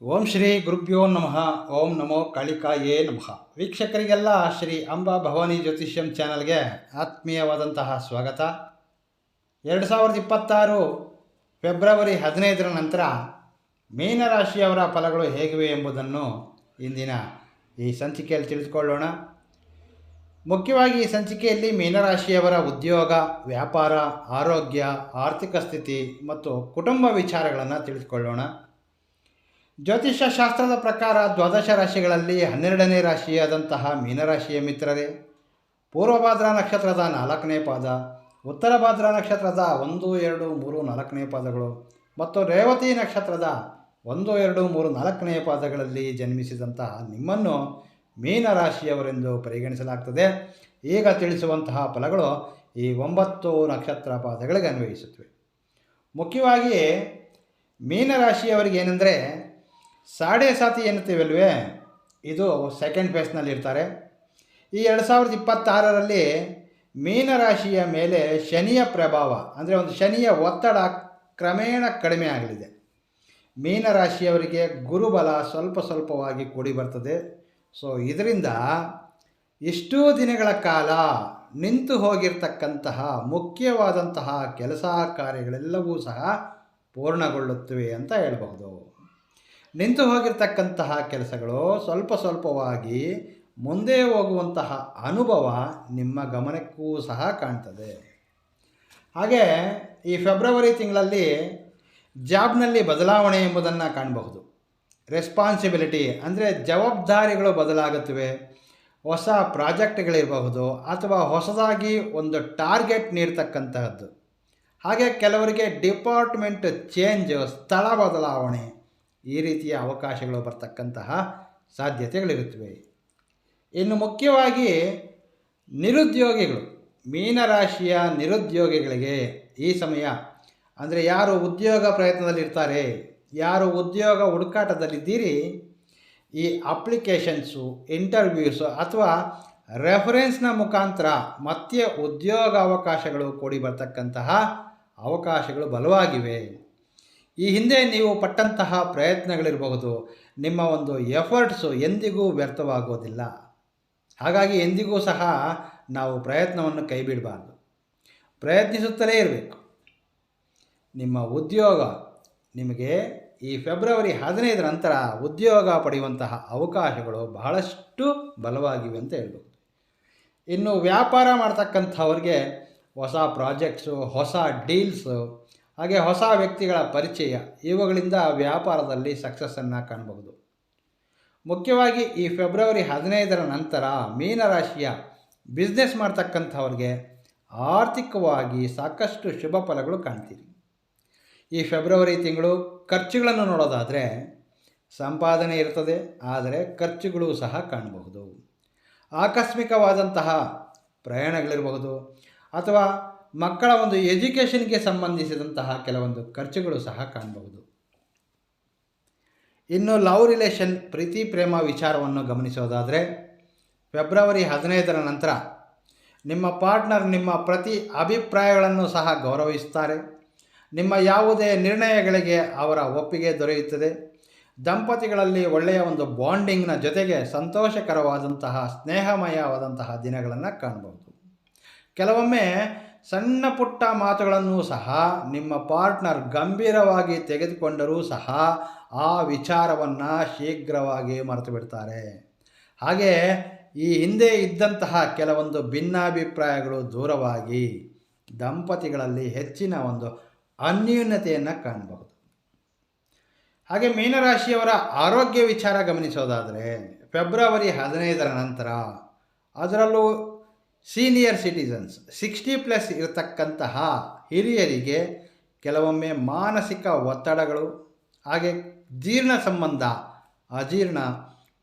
ಓಂ ಶ್ರೀ ಗುರುಭ್ಯೋ ನಮಃ. ಓಂ ನಮೋ ಕಾಳಿಕಾಯೇ ನಮಃ. ವೀಕ್ಷಕರಿಗೆಲ್ಲ ಶ್ರೀ ಅಂಬಾ ಭವಾನಿ ಜ್ಯೋತಿಷ್ಯಂ ಚಾನಲ್ಗೆ ಆತ್ಮೀಯವಾದಂತಹ ಸ್ವಾಗತ. 2026 ಫೆಬ್ರವರಿ 15ರ ನಂತರ ಮೀನರಾಶಿಯವರ ಫಲಗಳು ಹೇಗಿವೆ ಎಂಬುದನ್ನು ಇಂದಿನ ಈ ಸಂಚಿಕೆಯಲ್ಲಿ ತಿಳಿದುಕೊಳ್ಳೋಣ. ಮುಖ್ಯವಾಗಿ ಈ ಸಂಚಿಕೆಯಲ್ಲಿ ಮೀನರಾಶಿಯವರ ಉದ್ಯೋಗ, ವ್ಯಾಪಾರ, ಆರೋಗ್ಯ, ಆರ್ಥಿಕ ಸ್ಥಿತಿ ಮತ್ತು ಕುಟುಂಬ ವಿಚಾರಗಳನ್ನು ತಿಳಿದುಕೊಳ್ಳೋಣ. ಜ್ಯೋತಿಷ್ಯ ಶಾಸ್ತ್ರದ ಪ್ರಕಾರ ದ್ವಾದಶ ರಾಶಿಗಳಲ್ಲಿ 12ನೇ ರಾಶಿಯಾದಂತಹ ಮೀನರಾಶಿಯ ಮಿತ್ರರೇ ಪೂರ್ವಭಾದ್ರಾ ನಕ್ಷತ್ರದ 4ನೇ ಪಾದ, ಉತ್ತರ ಭಾದ್ರಾ ನಕ್ಷತ್ರದ 1, 2, 3, 4ನೇ ಪಾದಗಳು ಮತ್ತು ರೇವತಿ ನಕ್ಷತ್ರದ 1, 2, 3, 4ನೇ ಪಾದಗಳಲ್ಲಿ ಜನ್ಮಿಸಿದಂತಹ ನಿಮ್ಮನ್ನು ಮೀನರಾಶಿಯವರೆಂದು ಪರಿಗಣಿಸಲಾಗ್ತದೆ. ಈಗ ತಿಳಿಸುವಂತಹ ಫಲಗಳು ಈ 9 ನಕ್ಷತ್ರ ಪಾದಗಳಿಗೆ ಅನ್ವಯಿಸುತ್ತವೆ. ಮುಖ್ಯವಾಗಿ ಮೀನರಾಶಿಯವರಿಗೆ ಏನೆಂದರೆ ಸಾಡೆ ಸಾತಿ ಎನ್ನುತ್ತೀವಲ್ವೇ, ಇದು ಸೆಕೆಂಡ್ ಫೇಸ್ನಲ್ಲಿರ್ತಾರೆ. ಈ 2026ರಲ್ಲಿ ಮೀನರಾಶಿಯ ಮೇಲೆ ಶನಿಯ ಪ್ರಭಾವ ಅಂದರೆ ಒಂದು ಶನಿಯ ಒತ್ತಡ ಕ್ರಮೇಣ ಕಡಿಮೆ ಆಗಲಿದೆ. ಮೀನರಾಶಿಯವರಿಗೆ ಗುರುಬಲ ಸ್ವಲ್ಪವಾಗಿ ಕೂಡಿ ಬರ್ತದೆ. ಸೊ ಇದರಿಂದ ಇಷ್ಟೂ ದಿನಗಳ ಕಾಲ ನಿಂತು ಹೋಗಿರ್ತಕ್ಕಂತಹ ಮುಖ್ಯವಾದಂತಹ ಕೆಲಸ ಕಾರ್ಯಗಳೆಲ್ಲವೂ ಸಹ ಪೂರ್ಣಗೊಳ್ಳುತ್ತವೆ ಅಂತ ಹೇಳಬಹುದು. ನಿಂತು ಹೋಗಿರ್ತಕ್ಕಂತಹ ಕೆಲಸಗಳು ಸ್ವಲ್ಪವಾಗಿ ಮುಂದೆ ಹೋಗುವಂತಹ ಅನುಭವ ನಿಮ್ಮ ಗಮನಕ್ಕೂ ಸಹ ಕಾಣ್ತದೆ. ಹಾಗೆ ಈ ಫೆಬ್ರವರಿ ತಿಂಗಳಲ್ಲಿ ಜಾಬ್ನಲ್ಲಿ ಬದಲಾವಣೆ ಎಂಬುದನ್ನು ಕಾಣಬಹುದು. ರೆಸ್ಪಾನ್ಸಿಬಿಲಿಟಿ ಅಂದರೆ ಜವಾಬ್ದಾರಿಗಳು ಬದಲಾಗುತ್ತವೆ. ಹೊಸ ಪ್ರಾಜೆಕ್ಟ್ಗಳಿರಬಹುದು ಅಥವಾ ಹೊಸದಾಗಿ ಒಂದು ಟಾರ್ಗೆಟ್ ನೀಡ್ತಕ್ಕಂತಹದ್ದು. ಹಾಗೆ ಕೆಲವರಿಗೆ ಡಿಪಾರ್ಟ್ಮೆಂಟ್ ಚೇಂಜ್, ಸ್ಥಳ ಬದಲಾವಣೆ, ಈ ರೀತಿಯ ಅವಕಾಶಗಳು ಬರ್ತಕ್ಕಂತಹ ಸಾಧ್ಯತೆಗಳಿರುತ್ತವೆ. ಇನ್ನು ಮುಖ್ಯವಾಗಿ ನಿರುದ್ಯೋಗಿಗಳು, ಮೀನರಾಶಿಯ ನಿರುದ್ಯೋಗಿಗಳಿಗೆ ಈ ಸಮಯ ಅಂದರೆ ಯಾರು ಉದ್ಯೋಗ ಪ್ರಯತ್ನದಲ್ಲಿರ್ತಾರೆ, ಯಾರು ಉದ್ಯೋಗ ಹುಡುಕಾಟದಲ್ಲಿದ್ದೀರಿ, ಈ ಅಪ್ಲಿಕೇಶನ್ಸು, ಇಂಟರ್ವ್ಯೂಸು ಅಥವಾ ರೆಫರೆನ್ಸ್ನ ಮುಖಾಂತರ ಮತ್ತೆ ಉದ್ಯೋಗ ಅವಕಾಶಗಳು ಕೂಡಿ ಬರ್ತಕ್ಕಂತಹ ಅವಕಾಶಗಳು ಬಲವಾಗಿವೆ. ಈ ಹಿಂದೆ ನೀವು ಪಟ್ಟಂತಹ ಪ್ರಯತ್ನಗಳಿರಬಹುದು, ನಿಮ್ಮ ಒಂದು ಎಫರ್ಟ್ಸು ಎಂದಿಗೂ ವ್ಯರ್ಥವಾಗೋದಿಲ್ಲ. ಹಾಗಾಗಿ ಎಂದಿಗೂ ಸಹ ನಾವು ಪ್ರಯತ್ನವನ್ನು ಕೈ ಬಿಡಬಾರ್ದು, ಪ್ರಯತ್ನಿಸುತ್ತಲೇ ಇರಬೇಕು. ನಿಮ್ಮ ಉದ್ಯೋಗ ನಿಮಗೆ ಈ ಫೆಬ್ರವರಿ 15ರ ನಂತರ ಉದ್ಯೋಗ ಪಡೆಯುವಂತಹ ಅವಕಾಶಗಳು ಬಹಳಷ್ಟು ಬಲವಾಗಿವೆ ಅಂತ ಹೇಳ್ಬೋದು. ಇನ್ನು ವ್ಯಾಪಾರ ಮಾಡ್ತಕ್ಕಂಥವ್ರಿಗೆ ಹೊಸ ಪ್ರಾಜೆಕ್ಟ್ಸು, ಹೊಸ ಡೀಲ್ಸು, ಹಾಗೆ ಹೊಸ ವ್ಯಕ್ತಿಗಳ ಪರಿಚಯ, ಇವುಗಳಿಂದ ವ್ಯಾಪಾರದಲ್ಲಿ ಸಕ್ಸಸ್ಸನ್ನು ಕಾಣಬಹುದು. ಮುಖ್ಯವಾಗಿ ಈ ಫೆಬ್ರವರಿ 15ರ ನಂತರ ಮೀನರಾಶಿಯ ಬಿಸ್ನೆಸ್ ಮಾಡ್ತಕ್ಕಂಥವ್ರಿಗೆ ಆರ್ಥಿಕವಾಗಿ ಸಾಕಷ್ಟು ಶುಭ ಫಲಗಳು ಕಾಣ್ತೀರಿ. ಈ ಫೆಬ್ರವರಿ ತಿಂಗಳು ಖರ್ಚುಗಳನ್ನು ನೋಡೋದಾದರೆ ಸಂಪಾದನೆ ಇರ್ತದೆ, ಆದರೆ ಖರ್ಚುಗಳು ಸಹ ಕಾಣಬಹುದು. ಆಕಸ್ಮಿಕವಾದಂತಹ ಪ್ರಯಾಣಗಳಿರಬಹುದು ಅಥವಾ ಮಕ್ಕಳ ಒಂದು ಎಜುಕೇಷನ್ಗೆ ಸಂಬಂಧಿಸಿದಂತಹ ಕೆಲವೊಂದು ಖರ್ಚುಗಳು ಸಹ ಕಾಣಬಹುದು. ಇನ್ನು ಲವ್ ರಿಲೇಷನ್, ಪ್ರೀತಿ ಪ್ರೇಮ ವಿಚಾರವನ್ನು ಗಮನಿಸೋದಾದರೆ ಫೆಬ್ರವರಿ 15ರ ನಂತರ ನಿಮ್ಮ ಪಾರ್ಟ್ನರ್ ನಿಮ್ಮ ಪ್ರತಿ ಅಭಿಪ್ರಾಯಗಳನ್ನು ಸಹ ಗೌರವಿಸುತ್ತಾರೆ. ನಿಮ್ಮ ಯಾವುದೇ ನಿರ್ಣಯಗಳಿಗೆ ಅವರ ಒಪ್ಪಿಗೆ ದೊರೆಯುತ್ತದೆ. ದಂಪತಿಗಳಲ್ಲಿ ಒಳ್ಳೆಯ ಒಂದು ಬಾಂಡಿಂಗ್ನ ಜೊತೆಗೆ ಸಂತೋಷಕರವಾದಂತಹ ಸ್ನೇಹಮಯವಾದಂತಹ ದಿನಗಳನ್ನು ಕಾಣಬಹುದು. ಕೆಲವೊಮ್ಮೆ ಸಣ್ಣ ಪುಟ್ಟ ಮಾತುಗಳನ್ನು ಸಹ ನಿಮ್ಮ ಪಾರ್ಟ್ನರ್ ಗಂಭೀರವಾಗಿ ತೆಗೆದುಕೊಂಡರೂ ಸಹ ಆ ವಿಚಾರವನ್ನು ಶೀಘ್ರವಾಗಿ ಮರೆತು ಬಿಡ್ತಾರೆ. ಹಾಗೆ ಈ ಹಿಂದೆ ಇದ್ದಂತಹ ಕೆಲವೊಂದು ಭಿನ್ನಾಭಿಪ್ರಾಯಗಳು ದೂರವಾಗಿ ದಂಪತಿಗಳಲ್ಲಿ ಹೆಚ್ಚಿನ ಒಂದು ಅನ್ಯೂನ್ಯತೆಯನ್ನು ಕಾಣಬಹುದು. ಹಾಗೆ ಮೀನರಾಶಿಯವರ ಆರೋಗ್ಯ ವಿಚಾರ ಗಮನಿಸೋದಾದರೆ ಫೆಬ್ರವರಿ 15ರ ನಂತರ, ಅದರಲ್ಲೂ ಸೀನಿಯರ್ ಸಿಟಿಸನ್ಸ್ 60+ ಇರತಕ್ಕಂತಹ ಹಿರಿಯರಿಗೆ ಕೆಲವೊಮ್ಮೆ ಮಾನಸಿಕ ಒತ್ತಡಗಳು, ಹಾಗೆ ಜೀರ್ಣ ಸಂಬಂಧ, ಅಜೀರ್ಣ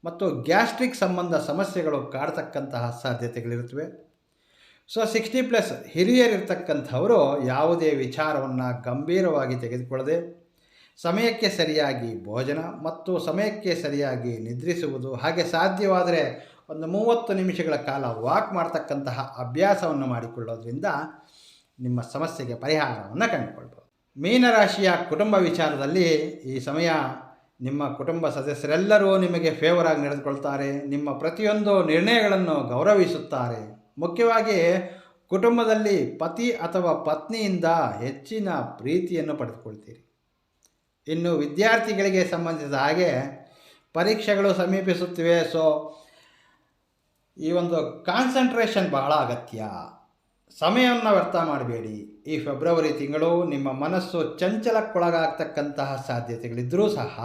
ಮತ್ತು ಗ್ಯಾಸ್ಟ್ರಿಕ್ ಸಂಬಂಧ ಸಮಸ್ಯೆಗಳು ಕಾಡ್ತಕ್ಕಂತಹ ಸಾಧ್ಯತೆಗಳಿರುತ್ತವೆ. ಸೊ 60+ ಹಿರಿಯರಿರ್ತಕ್ಕಂಥವರು ಯಾವುದೇ ವಿಚಾರವನ್ನು ಗಂಭೀರವಾಗಿ ತೆಗೆದುಕೊಳ್ಳದೆ ಸಮಯಕ್ಕೆ ಸರಿಯಾಗಿ ಭೋಜನ ಮತ್ತು ಸಮಯಕ್ಕೆ ಸರಿಯಾಗಿ ನಿದ್ರಿಸುವುದು, ಹಾಗೆ ಸಾಧ್ಯವಾದರೆ ಒಂದು 30 ನಿಮಿಷಗಳ ಕಾಲ ವಾಕ್ ಮಾಡ್ತಕ್ಕಂತಹ ಅಭ್ಯಾಸವನ್ನು ಮಾಡಿಕೊಳ್ಳೋದ್ರಿಂದ ನಿಮ್ಮ ಸಮಸ್ಯೆಗೆ ಪರಿಹಾರವನ್ನು ಕಂಡುಕೊಳ್ಬೋದು. ಮೀನರಾಶಿಯ ಕುಟುಂಬ ವಿಚಾರದಲ್ಲಿ ಈ ಸಮಯ ನಿಮ್ಮ ಕುಟುಂಬ ಸದಸ್ಯರೆಲ್ಲರೂ ನಿಮಗೆ ಫೇವರ್ ಆಗಿ ನಡೆದುಕೊಳ್ತಾರೆ. ನಿಮ್ಮ ಪ್ರತಿಯೊಂದು ನಿರ್ಣಯಗಳನ್ನು ಗೌರವಿಸುತ್ತಾರೆ. ಮುಖ್ಯವಾಗಿ ಕುಟುಂಬದಲ್ಲಿ ಪತಿ ಅಥವಾ ಪತ್ನಿಯಿಂದ ಹೆಚ್ಚಿನ ಪ್ರೀತಿಯನ್ನು ಪಡೆದುಕೊಳ್ತೀರಿ. ಇನ್ನು ವಿದ್ಯಾರ್ಥಿಗಳಿಗೆ ಸಂಬಂಧಿಸಿದ ಹಾಗೆ ಪರೀಕ್ಷೆಗಳು ಸಮೀಪಿಸುತ್ತಿವೆ. ಸೊ ಈ ಒಂದು ಕಾನ್ಸಂಟ್ರೇಷನ್ ಬಹಳ ಅಗತ್ಯ. ಸಮಯವನ್ನು ವ್ಯರ್ಥ ಮಾಡಬೇಡಿ. ಈ ಫೆಬ್ರವರಿ ತಿಂಗಳು ನಿಮ್ಮ ಮನಸ್ಸು ಚಂಚಲಕ್ಕೊಳಗಾಗ್ತಕ್ಕಂತಹ ಸಾಧ್ಯತೆಗಳಿದ್ದರೂ ಸಹ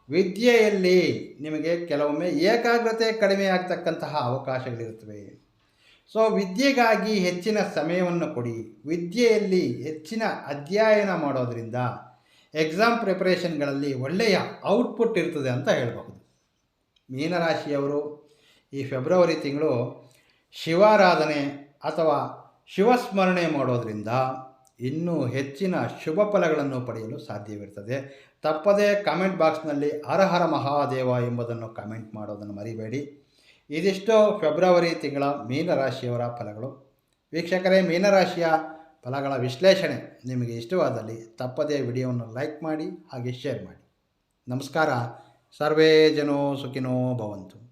ವಿದ್ಯೆಯಲ್ಲಿ ನಿಮಗೆ ಕೆಲವೊಮ್ಮೆ ಏಕಾಗ್ರತೆ ಕಡಿಮೆ ಆಗ್ತಕ್ಕಂತಹ ಅವಕಾಶಗಳಿರುತ್ತವೆ. ಸೊ ವಿದ್ಯೆಗಾಗಿ ಹೆಚ್ಚಿನ ಸಮಯವನ್ನು ಕೊಡಿ. ವಿದ್ಯೆಯಲ್ಲಿ ಹೆಚ್ಚಿನ ಅಧ್ಯಯನ ಮಾಡೋದರಿಂದ ಎಕ್ಸಾಮ್ ಪ್ರಿಪರೇಷನ್ಗಳಲ್ಲಿ ಒಳ್ಳೆಯ ಔಟ್ಪುಟ್ ಇರ್ತದೆ ಅಂತ ಹೇಳಬಹುದು. ಮೀನರಾಶಿಯವರು ಈ ಫೆಬ್ರವರಿ ತಿಂಗಳು ಶಿವಾರಾಧನೆ ಅಥವಾ ಶಿವಸ್ಮರಣೆ ಮಾಡೋದರಿಂದ ಇನ್ನೂ ಹೆಚ್ಚಿನ ಶುಭ ಫಲಗಳನ್ನು ಪಡೆಯಲು ಸಾಧ್ಯವಿರ್ತದೆ. ತಪ್ಪದೇ ಕಾಮೆಂಟ್ ಬಾಕ್ಸ್ನಲ್ಲಿ ಹರ ಹರ ಮಹಾದೇವ ಎಂಬುದನ್ನು ಕಾಮೆಂಟ್ ಮಾಡೋದನ್ನು ಮರಿಬೇಡಿ. ಇದಿಷ್ಟು ಫೆಬ್ರವರಿ ತಿಂಗಳ ಮೀನರಾಶಿಯವರ ಫಲಗಳು. ವೀಕ್ಷಕರೇ, ಮೀನರಾಶಿಯ ಫಲಗಳ ವಿಶ್ಲೇಷಣೆ ನಿಮಗೆ ಇಷ್ಟವಾದಲ್ಲಿ ತಪ್ಪದೇ ವಿಡಿಯೋವನ್ನು ಲೈಕ್ ಮಾಡಿ ಹಾಗೆ ಶೇರ್ ಮಾಡಿ. ನಮಸ್ಕಾರ. ಸರ್ವೇ ಜನೋ ಸುಖಿನೋ ಭವಂತು.